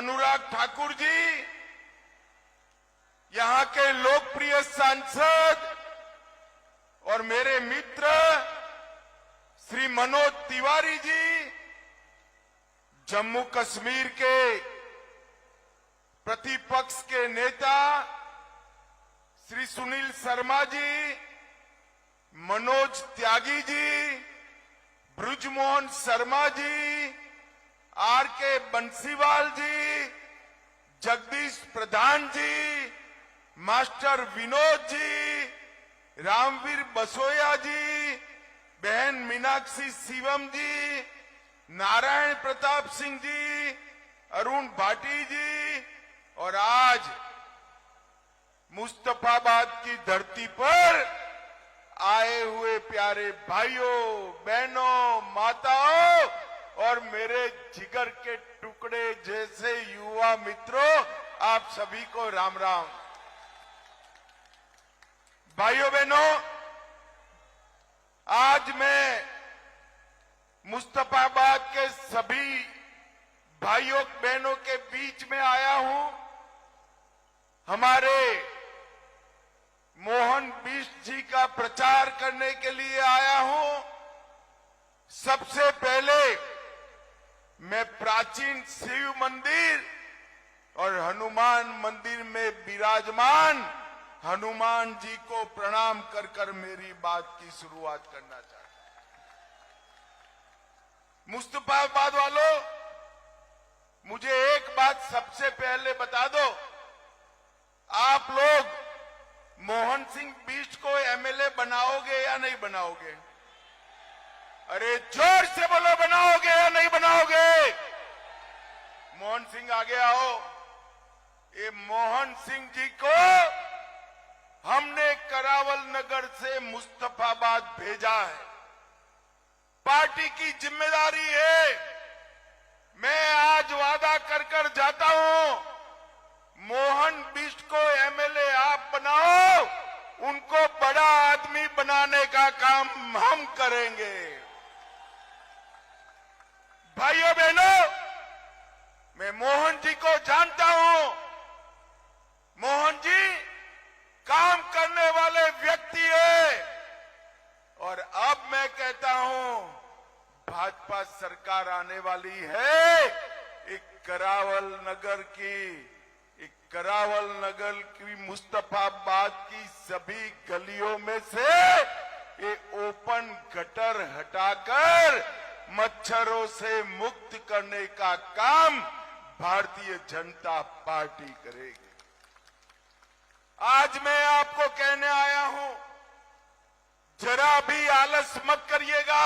अनुराग ठाकुर जी, यहां के लोकप्रिय सांसद और मेरे मित्र श्री मनोज तिवारी जी, जम्मू कश्मीर के प्रतिपक्ष के नेता श्री सुनील शर्मा जी, मनोज त्यागी जी, ब्रजमोहन शर्मा जी, आर के बंसीवाल जी, जगदीश प्रधान जी, मास्टर विनोद जी, रामवीर बसोया जी, बहन मीनाक्षी शिवम जी, नारायण प्रताप सिंह जी, अरुण भाटी जी, और आज मुस्तफाबाद की धरती पर आए हुए प्यारे भाइयों, बहनों, माताओं और मेरे जिगर के टुकड़े जैसे युवा मित्रों, आप सभी को राम राम। भाइयों बहनों, आज मैं मुस्तफाबाद के सभी भाइयों बहनों के बीच में आया हूं। हमारे मोहन बिष्ट जी का प्रचार करने के लिए आया हूं। सबसे पहले मैं प्राचीन शिव मंदिर और हनुमान मंदिर में विराजमान हनुमान जी को प्रणाम कर कर मेरी बात की शुरुआत करना चाहता हूं। मुस्तफाबाद वालों, मुझे एक बात सबसे पहले बता दो, आप लोग मोहन सिंह बिष्ट को एमएलए बनाओगे या नहीं बनाओगे? अरे जोर से बोलो, बनाओगे या नहीं बनाओगे? मोहन सिंह आगे आओ। ये मोहन सिंह जी को हमने करावल नगर से मुस्तफाबाद भेजा है। पार्टी की जिम्मेदारी है। मैं आज वादा कर कर जाता हूं, मोहन बिष्ट को एमएलए आप बनाओ, उनको बड़ा आदमी बनाने का काम हम करेंगे। भाइयों बहनों, मैं मोहन जी को जानता हूं। मोहन जी काम करने वाले व्यक्ति है और अब मैं कहता हूं, भाजपा सरकार आने वाली है। एक करावल नगर की मुस्तफाबाद की सभी गलियों में से ये ओपन गटर हटाकर मच्छरों से मुक्त करने का काम भारतीय जनता पार्टी करेगी। आज मैं आपको कहने आया हूं, जरा भी आलस मत करिएगा,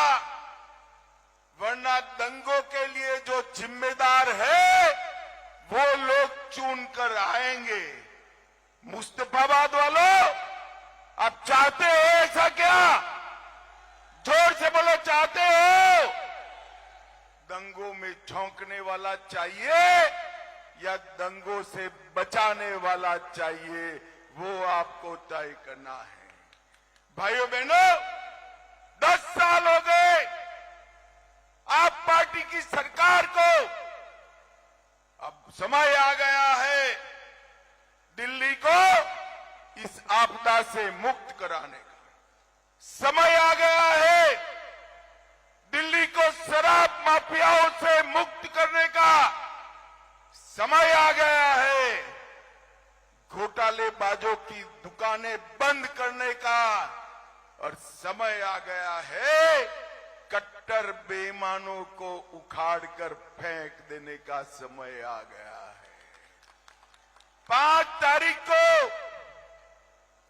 वरना दंगों के लिए जो जिम्मेदार है वो लोग चुन कर आएंगे। मुस्तफाबाद वालों, आप चाहते हो ऐसा क्या? जोर से बोलो, चाहते हो? दंगों में झोंकने वाला चाहिए या दंगों से बचाने वाला चाहिए, वो आपको तय करना है। भाइयों बहनों, 10 साल हो गए आप पार्टी की सरकार को। अब समय आ गया है दिल्ली को इस आपदा से मुक्त कराने का। समय आ गया है दिल्ली को शराब माफियाओं से मुक्त करने का। समय आ गया है घोटालेबाजों की दुकानें बंद करने का। और समय आ गया है कट्टर बेईमानों को उखाड़कर फेंक देने का समय आ गया है। 5 तारीख को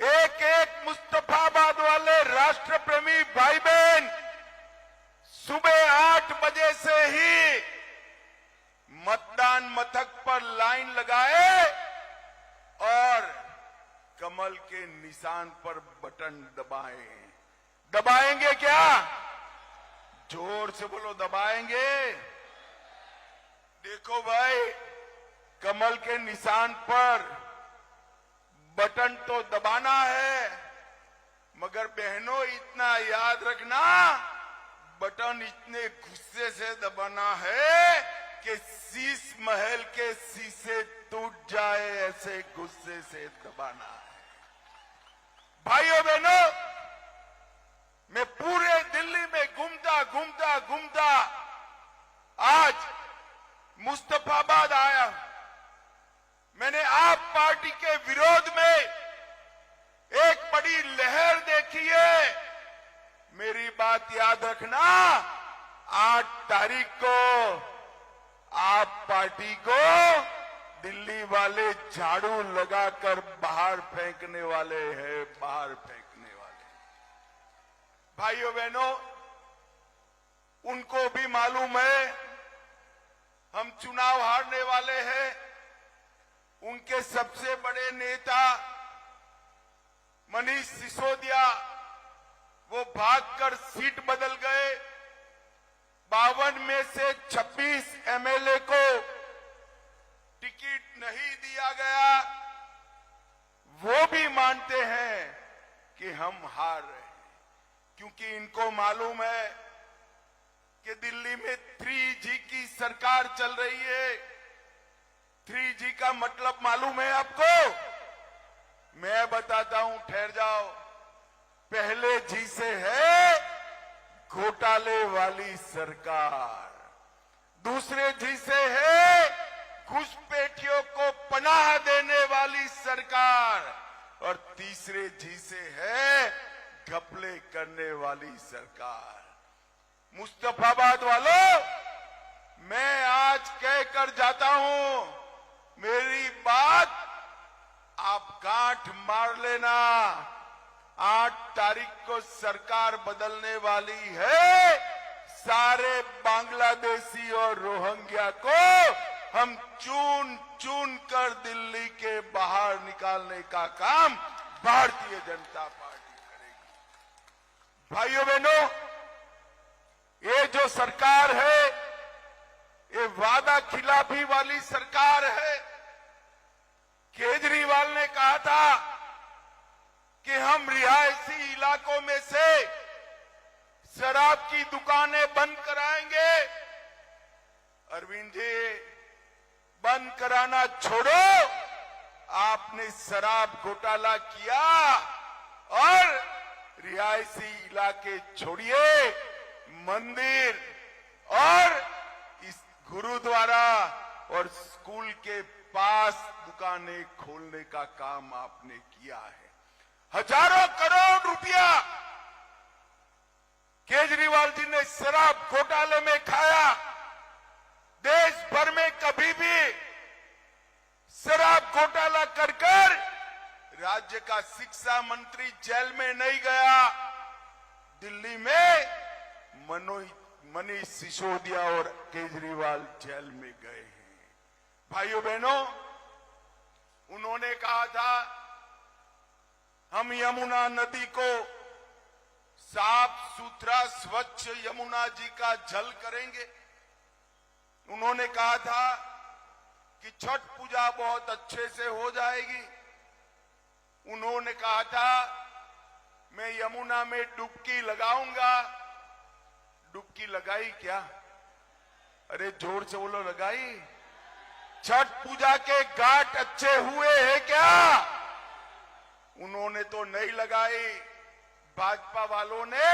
एक मुस्तफाबाद वाले राष्ट्र प्रेमी भाई बहन सुबह 8 बजे से ही मतदान मथक पर लाइन लगाए और कमल के निशान पर बटन दबाएंगे क्या? जोर से बोलो, दबाएंगे? देखो भाई, कमल के निशान पर बटन तो दबाना है, मगर बहनों इतना याद रखना, बटन इतने गुस्से से दबाना है कि शीश महल के शीशे टूट जाए ऐसे गुस्से से दबाना है। भाइयों बहनों, मैं पूरे दिल्ली में घूमता आज मुस्तफाबाद आया हूं। मैंने आप पार्टी के विरोध में एक बड़ी लहर देखी है। मेरी बात याद रखना, 8 तारीख को आप पार्टी को दिल्ली वाले झाड़ू लगाकर बाहर फेंकने वाले हैं, बाहर फेंकने वाले। भाइयों बहनों, उनको भी मालूम है हम चुनाव हारने वाले हैं। उनके सबसे बड़े नेता मनीष सिसोदिया वो भागकर सीट बदल गए। 52 में से 26 एमएलए को टिकट नहीं दिया गया। वो भी मानते हैं कि हम हार रहे हैं, क्योंकि इनको मालूम है कि दिल्ली में 3G की सरकार चल रही है। 3G का मतलब मालूम है आपको? मैं बताता हूं, ठहर जाओ। पहले जी से है घोटाले वाली सरकार, दूसरे जी से है घुसपैठियों को पनाह देने वाली सरकार, और तीसरे जी से है घपले करने वाली सरकार। मुस्तफाबाद वालों, मैं आज कहकर जाता हूं, मेरी बात आप गांठ मार लेना। 8 तारीख को सरकार बदलने वाली है। सारे बांग्लादेशी और रोहिंग्या को हम चुन चुन कर दिल्ली के बाहर निकालने का काम भारतीय जनता पार्टी करेगी। भाइयों बहनों, ये जो सरकार है, ये वादा खिलाफी वाली सरकार है। केजरीवाल ने कहा था कि हम रिहायशी इलाकों में से शराब की दुकानें बंद कराएंगे। अरविंद जी, बंद कराना छोड़ो, आपने शराब घोटाला किया और रिहायशी इलाके छोड़िए, मंदिर और इस गुरुद्वारा और स्कूल के पास दुकानें खोलने का काम आपने किया है। हजारों करोड़ रुपया केजरीवाल जी ने शराब घोटाले में खाया। देश भर में कभी भी शराब घोटाला कर राज्य का शिक्षा मंत्री जेल में नहीं गया। दिल्ली में मनीष सिसोदिया और केजरीवाल जेल में गए हैं। भाइयों बहनों, उन्होंने कहा था हम यमुना नदी को साफ सुथरा स्वच्छ यमुना जी का जल करेंगे। उन्होंने कहा था कि छठ पूजा बहुत अच्छे से हो जाएगी। उन्होंने कहा था मैं यमुना में डुबकी लगाऊंगा। डुबकी लगाई क्या? अरे जोर से बोलो, लगाई? छठ पूजा के घाट अच्छे हुए हैं क्या? उन्होंने तो नहीं लगाई। भाजपा वालों ने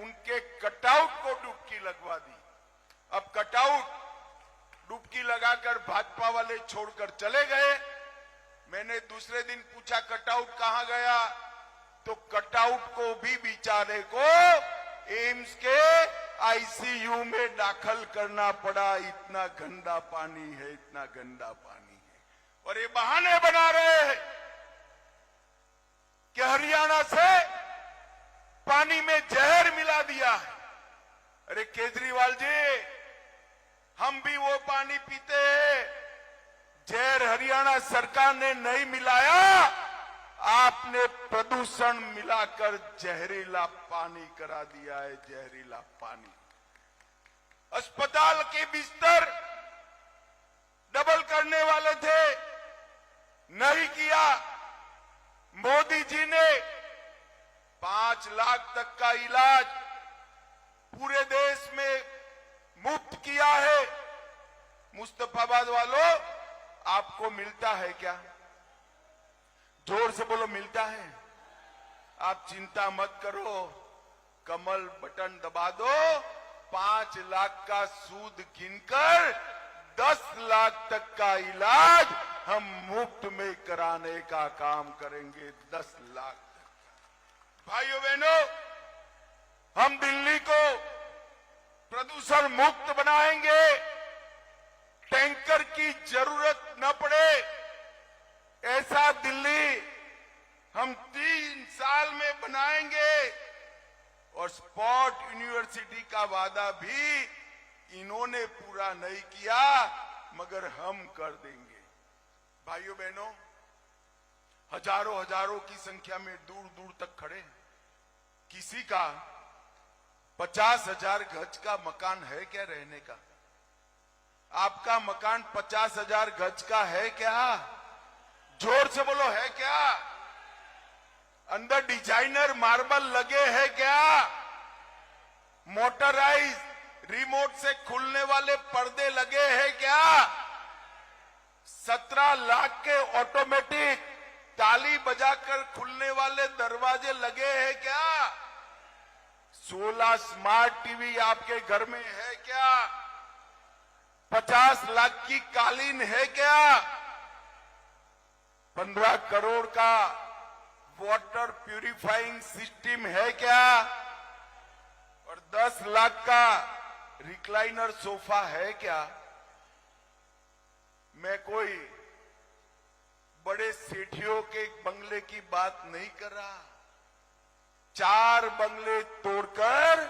उनके कटआउट को डुबकी लगवा दी। अब कटआउट डुबकी लगाकर भाजपा वाले छोड़कर चले गए। मैंने दूसरे दिन पूछा कटआउट कहां गया, तो कटआउट को भी बेचारे को एम्स के आईसीयू में दाखिल करना पड़ा। इतना गंदा पानी है, इतना गंदा पानी है। और ये बहाने बना रहे हैं कि हरियाणा से पानी में जहर मिला दिया है। अरे केजरीवाल जी, हम भी वो पानी पीते हैं। जहर हरियाणा सरकार ने नहीं मिलाया, आपने प्रदूषण मिलाकर जहरीला पानी करा दिया है, जहरीला पानी। अस्पताल के बिस्तर डबल करने वाले थे, नहीं किया। मोदी जी ने 5 लाख तक का इलाज पूरे देश में मुफ्त किया है। मुस्तफाबाद वालों, आपको मिलता है क्या? जोर से बोलो, मिलता है? आप चिंता मत करो, कमल बटन दबा दो, 5 लाख का सूद गिनकर 10 लाख तक का इलाज हम मुफ्त में कराने का काम करेंगे। 10 लाख तक। भाइयों बहनों, हम दिल्ली को प्रदूषण मुक्त बनाएंगे, टैंकर की जरूरत न पड़े ऐसा दिल्ली हम 3 साल में बनाएंगे। और स्पॉट यूनिवर्सिटी का वादा भी इन्होंने पूरा नहीं किया, मगर हम कर देंगे। भाइयों बहनों, हजारों की संख्या में दूर दूर तक खड़े, किसी का 50,000 गज का मकान है क्या रहने का? आपका मकान 50,000 गज का है क्या? जोर से बोलो, है क्या? अंदर डिजाइनर मार्बल लगे हैं क्या? मोटराइज रिमोट से खुलने वाले पर्दे लगे हैं क्या? 17 लाख के ऑटोमेटिक ताली बजाकर खुलने वाले दरवाजे लगे हैं क्या? 16 स्मार्ट टीवी आपके घर में है क्या? 50 लाख की कालीन है क्या? 15 करोड़ का वाटर प्यूरिफाइंग सिस्टम है क्या? और 10 लाख का रिक्लाइनर सोफा है क्या? मैं कोई बड़े सेठियों के बंगले की बात नहीं कर रहा। 4 बंगले तोड़कर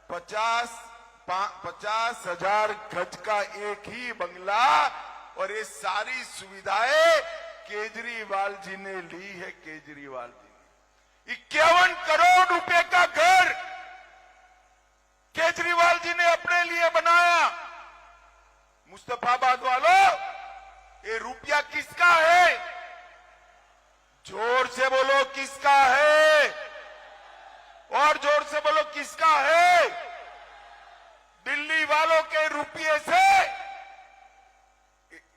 50,000 गज का एक ही बंगला, और ये सारी सुविधाएं केजरीवाल जी ने ली है। केजरीवाल जी ने 51 करोड़ रुपए का घर केजरीवाल जी ने अपने लिए बनाया। मुस्तफाबाद वालों, ये रुपया किसका है? जोर से बोलो, किसका है? और जोर से बोलो, किसका है? दिल्ली वालों के रुपये से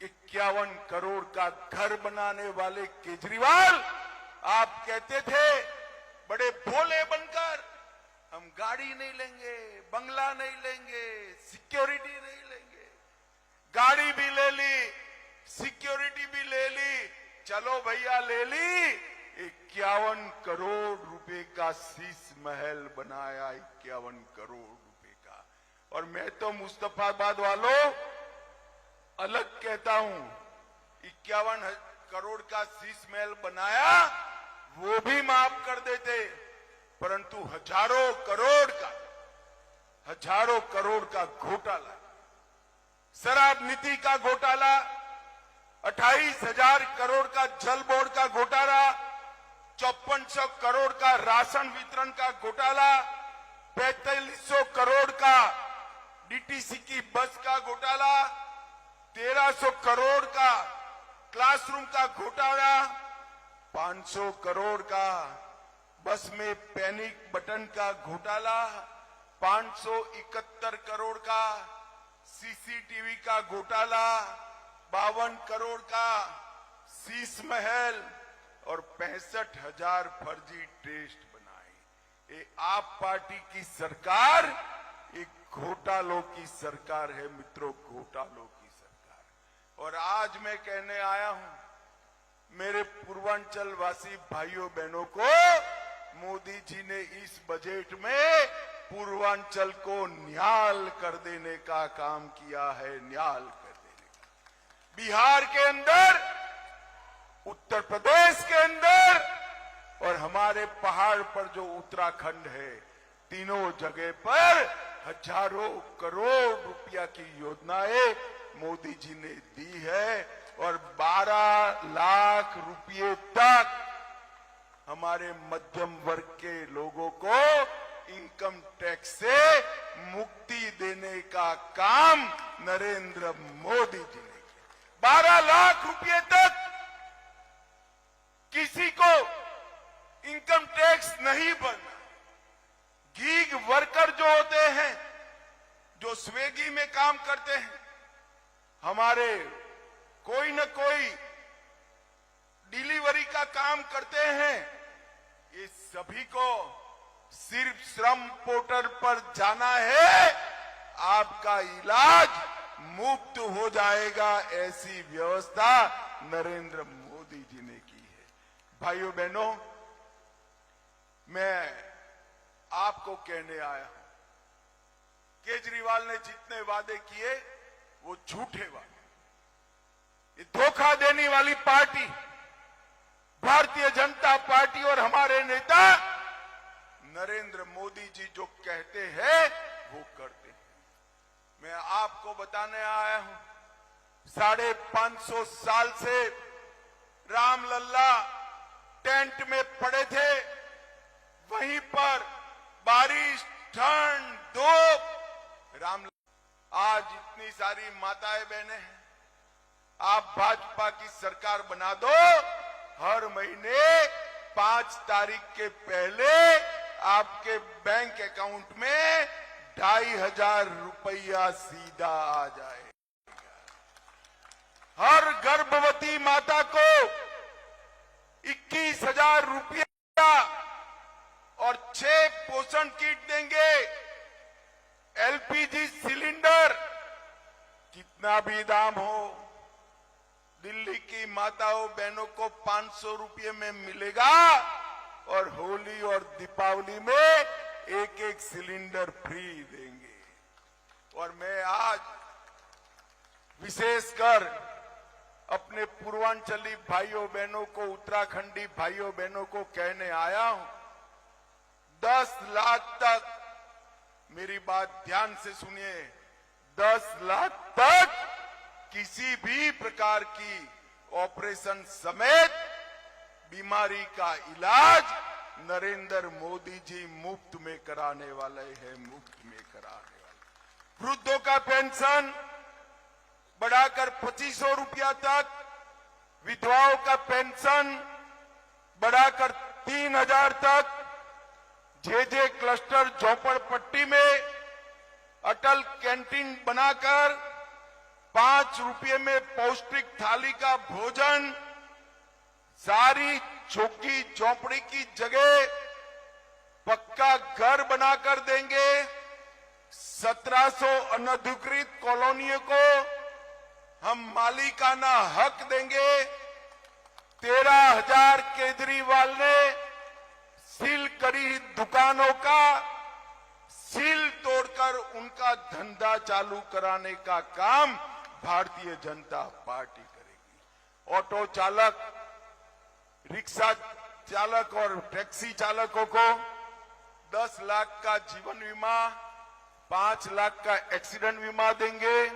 51 करोड़ का घर बनाने वाले केजरीवाल, आप कहते थे बड़े भोले बनकर, हम गाड़ी नहीं लेंगे, बंगला नहीं लेंगे, सिक्योरिटी नहीं लेंगे। गाड़ी भी ले ली, सिक्योरिटी भी ले ली, चलो भैया ले ली। 51 करोड़ रुपए का शीश महल बनाया, 51 करोड़ रुपए का। और मैं तो मुस्तफाबाद वालों अलग कहता हूं, 51 करोड़ का शीश महल बनाया वो भी माफ कर देते, परंतु हजारों करोड़ का घोटाला, शराब नीति का घोटाला, 28,000 करोड़ का जल बोर्ड का घोटाला, 5400 करोड़ का राशन वितरण का घोटाला, 4500 करोड़ का डीटीसी की बस का घोटाला, 1300 करोड़ का क्लासरूम का घोटाला, 500 करोड़ का बस में पैनिक बटन का घोटाला, 571 करोड़ का सीसीटीवी का घोटाला, 52 करोड़ का शीश महल और 65,000 फर्जी टेस्ट बनाए। ये आप पार्टी की सरकार एक घोटालों की सरकार है मित्रों, घोटालों की सरकार। और आज मैं कहने आया हूं मेरे पूर्वांचल वासी भाइयों बहनों को, मोदी जी ने इस बजट में पूर्वांचल को न्याल कर देने का काम किया है, न्याल कर देने का। बिहार के अंदर, उत्तर प्रदेश के अंदर और हमारे पहाड़ पर जो उत्तराखंड है, तीनों जगह पर हजारों करोड़ रुपया की योजनाएं मोदी जी ने दी है। और 12 लाख रुपये तक हमारे मध्यम वर्ग के लोगों को इनकम टैक्स से मुक्ति देने का काम नरेंद्र मोदी जी ने किया। 12 लाख रुपये तक किसी को इनकम टैक्स नहीं भरना। गीग वर्कर जो होते हैं, जो स्विगी में काम करते हैं, हमारे कोई न कोई डिलीवरी का काम करते हैं, ये सभी को सिर्फ श्रम पोर्टल पर जाना है, आपका इलाज मुफ्त हो जाएगा। ऐसी व्यवस्था नरेंद्र मोदी जी ने की है। भाइयों बहनों, मैं आपको कहने आया हूं, केजरीवाल ने जितने वादे किए वो झूठे वादे, ये धोखा देने वाली पार्टी भारतीय जनता पार्टी और हमारे नेता नरेंद्र मोदी जी जो कहते हैं वो करते हैं। मैं आपको बताने आया हूं, 550 साल से रामलला टेंट में पड़े थे, वहीं पर बारिश, ठंड, धूप, आज इतनी सारी माताएं बहनें हैं, आप भाजपा की सरकार बना दो, हर महीने 5 तारीख के पहले आपके बैंक अकाउंट में 2500 रुपया सीधा आ जाएगा। हर गर्भवती माता को 21,000 रुपया और 6 पोषण किट देंगे। एलपीजी सिलेंडर कितना भी दाम हो, दिल्ली की माताओं बहनों को 500 रुपये में मिलेगा और होली और दीपावली में 1-1 सिलेंडर फ्री देंगे। और मैं आज विशेषकर अपने पूर्वांचली भाइयों बहनों को, उत्तराखंडी भाइयों बहनों को कहने आया हूं, 10 लाख तक, मेरी बात ध्यान से सुनिए, 10 लाख तक किसी भी प्रकार की ऑपरेशन समेत बीमारी का इलाज नरेंद्र मोदी जी मुफ्त में कराने वाले हैं, मुफ्त में कराने वाले। वृद्धों का पेंशन बढ़ाकर 2500 रुपया तक, विधवाओं का पेंशन बढ़ाकर 3000 तक, जे क्लस्टर झोपड़पट्टी में अटल कैंटीन बनाकर 5 रुपये में पौष्टिक थाली का भोजन, सारी झुग्गी झोपड़ी की जगह पक्का घर बनाकर देंगे। 1700 अनधिकृत कॉलोनियों को हम मालिकाना हक देंगे। 13,000 केजरीवाल ने सील करी दुकानों का सील तोड़कर उनका धंधा चालू कराने का काम भारतीय जनता पार्टी करेगी। ऑटो चालक, रिक्शा चालक और टैक्सी चालकों को 10 लाख का जीवन बीमा, 5 लाख का एक्सीडेंट बीमा देंगे।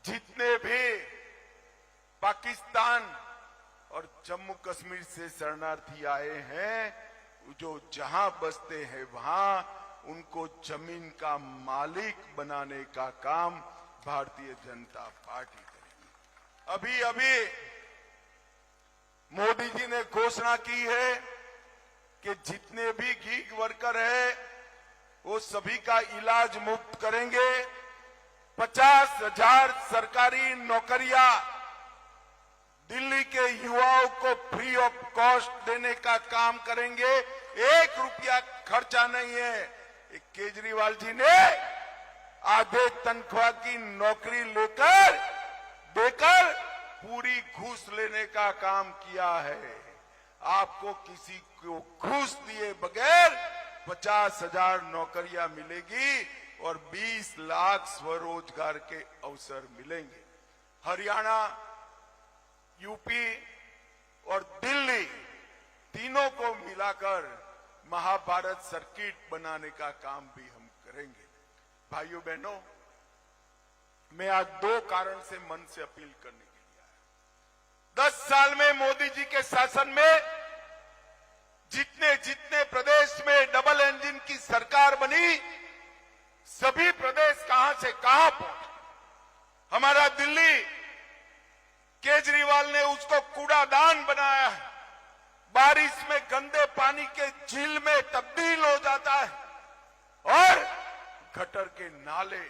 जितने भी पाकिस्तान और जम्मू कश्मीर से शरणार्थी आए हैं, जो जहां बसते हैं वहां उनको जमीन का मालिक बनाने का काम भारतीय जनता पार्टी करेगी। अभी मोदी जी ने घोषणा की है कि जितने भी गीग वर्कर हैं वो सभी का इलाज मुफ्त करेंगे। 50,000 सरकारी नौकरियां दिल्ली के युवाओं को फ्री ऑफ कॉस्ट देने का काम करेंगे। 1 रुपया खर्चा नहीं है। केजरीवाल जी ने आधे तनख्वाह की नौकरी देकर पूरी घूस लेने का काम किया है। आपको किसी को घूस दिए बगैर 50,000 नौकरियां मिलेगी और 20 लाख स्वरोजगार के अवसर मिलेंगे। हरियाणा, यूपी और दिल्ली तीनों को मिलाकर महाभारत सर्किट बनाने का काम भी हम करेंगे। भाइयों बहनों, मैं आज 2 कारण से मन से अपील करने के लिए आया। 10 साल में मोदी जी के शासन में जितने प्रदेश में डबल इंजन की सरकार बनी, सभी प्रदेश कहां से कहां पहुंचे। हमारा दिल्ली, केजरीवाल ने उसको कूड़ादान बनाया है। बारिश में गंदे पानी के झील में तब्दील हो जाता है और गटर के नाले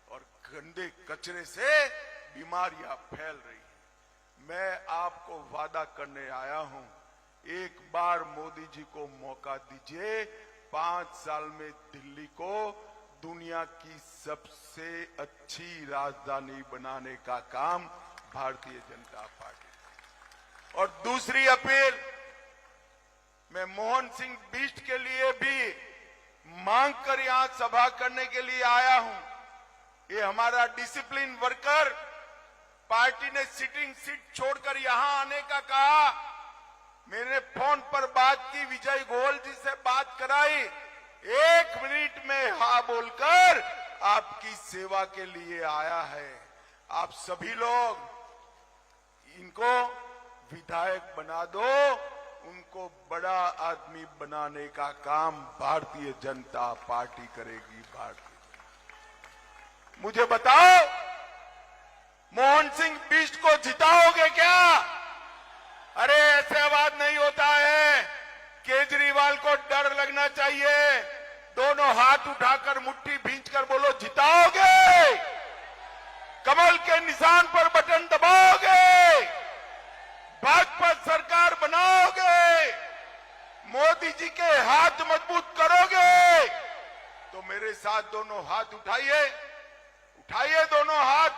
और गंदे कचरे से बीमारियां फैल रही हैं। मैं आपको वादा करने आया हूं, एक बार मोदी जी को मौका दीजिए, 5 साल में दिल्ली को दुनिया की सबसे अच्छी राजधानी बनाने का काम भारतीय जनता पार्टी। और दूसरी अपील, मैं मोहन सिंह बिष्ट के लिए भी मांग कर यहां सभा करने के लिए आया हूं। ये हमारा डिसिप्लिन वर्कर, पार्टी ने सिटिंग सीट छोड़कर यहां आने का कहा। मैंने फोन पर बात की, विजय गोयल जी से बात कराई, 1 मिनट में हाँ बोलकर आपकी सेवा के लिए आया है। आप सभी लोग इनको विधायक बना दो, उनको बड़ा आदमी बनाने का काम भारतीय जनता पार्टी करेगी। मुझे बताओ, मोहन सिंह बिष्ट को जिताओगे क्या? अरे ऐसे आवाज नहीं होता है। केजरीवाल को डर लगना चाहिए। दोनों हाथ उठाकर मुट्ठी भींचकर बोलो, जिताओगे? कमल के निशान पर बटन दबाओगे? भाजपा सरकार बनाओगे? मोदी जी के हाथ मजबूत करोगे? तो मेरे साथ दोनों हाथ उठाइए, उठाइए दोनों हाथ,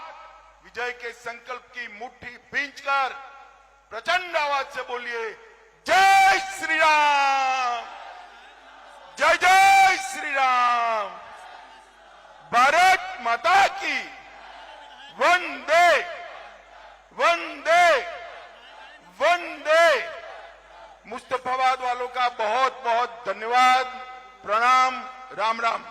विजय के संकल्प की मुट्ठी भींचकर प्रचंड आवाज से बोलिए, जय श्री राम, जय जय श्री राम, भारत माता की, वंदे वंदे वंदे। मुस्तफाबाद वालों का बहुत बहुत धन्यवाद, प्रणाम, राम राम।